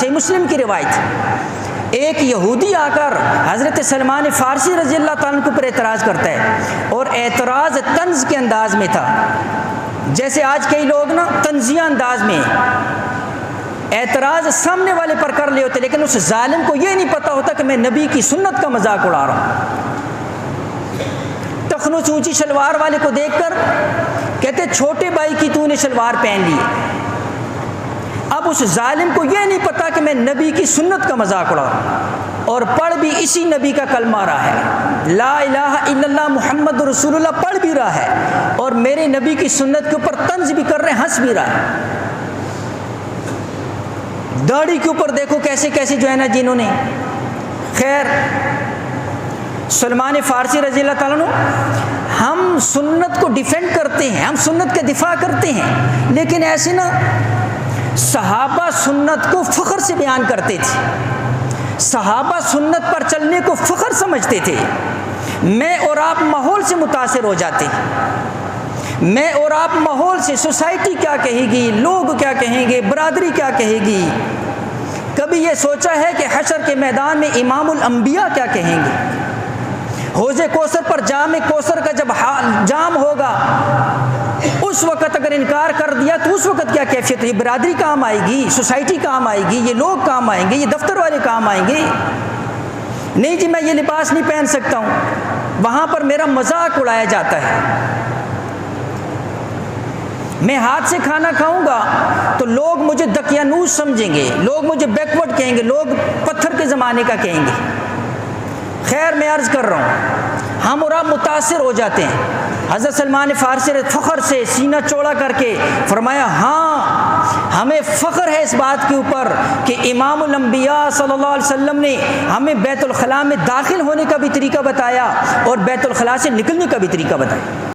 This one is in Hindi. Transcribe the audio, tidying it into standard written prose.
सही मुस्लिम की रिवायत। एक यहूदी आकर हज़रत सलमान फ़ारसी रज़ी अल्लाह ताला अन्हु पर एतराज़ करता है, और एतराज़ तंज़ के अंदाज़ में था। जैसे आज कई लोग ना तंज़िया अंदाज में एतराज़ सामने वाले पर कर ले होते, लेकिन उस जालिम को ये नहीं पता होता कि मैं नबी की सुन्नत का मजाक उड़ा रहा हूँ। तखनुस ऊंची शलवार वाले को देखकर कहते छोटे भाई की तूने शलवार पहन ली। अब उस जालिम को यह नहीं पता कि मैं नबी की सुन्नत का मजाक उड़ा रहा हूँ, और पढ़ भी इसी नबी का कलमा रहा है, ला इलाहा इल्लल्लाह मुहम्मद रसूलुल्लाह पढ़ भी रहा है, और मेरे नबी की सुन्नत के ऊपर तंज भी कर रहे हैं, हंस भी रहा है। दाढ़ी के ऊपर देखो कैसे कैसे जो है ना जिन्होंने। खैर, सलमान फ़ारसी रज़ी अल्लाह ताला अन्हु, हम सुन्नत को डिफेंड करते हैं, हम सुन्नत का दिफा करते हैं, लेकिन ऐसे ना सहाबा सुन्नत को फ़ख्र से बयान करते थे। सहाबा सुन्नत पर चलने को फ़ख्र समझते थे। मैं और आप माहौल से मुतासिर हो जाते हैं। मैं और आप माहौल से, सोसाइटी क्या कहेगी, लोग क्या कहेंगे, बरादरी क्या कहेगी। कभी ये सोचा है कि हशर के मैदान में इमामुल अंबिया क्या कहेंगे। हौज़े कौसर पर जाम कौसर का जब जाम होगा, उस वक़्त अगर इनकार कर दिया तो उस वक़्त क्या कैफियत। ये बरादरी काम आएगी, सोसाइटी काम आएगी, ये लोग काम आएंगे, ये दफ्तर वाले काम आएंगे। नहीं जी, मैं ये लिबास नहीं पहन सकता हूँ, वहाँ पर मेरा मजाक उड़ाया जाता है। मैं हाथ से खाना खाऊंगा तो लोग मुझे दकियानूस समझेंगे, लोग मुझे बैकवर्ड कहेंगे, लोग पत्थर के ज़माने का कहेंगे। खैर, मैं अर्ज़ कर रहा हूँ, हम और आप मुतासिर हो जाते हैं। हज़रत सलमान फ़ारसी ने फ़ख्र से सीना चौड़ा करके फरमाया, हाँ हमें फ़ख्र है इस बात के ऊपर कि इमामुल अंबिया सल्लल्लाहु अलैहि वसल्लम ने हमें बैतुल खला में दाखिल होने का भी तरीका बताया और बैतुल खला से निकलने का भी तरीका बताया।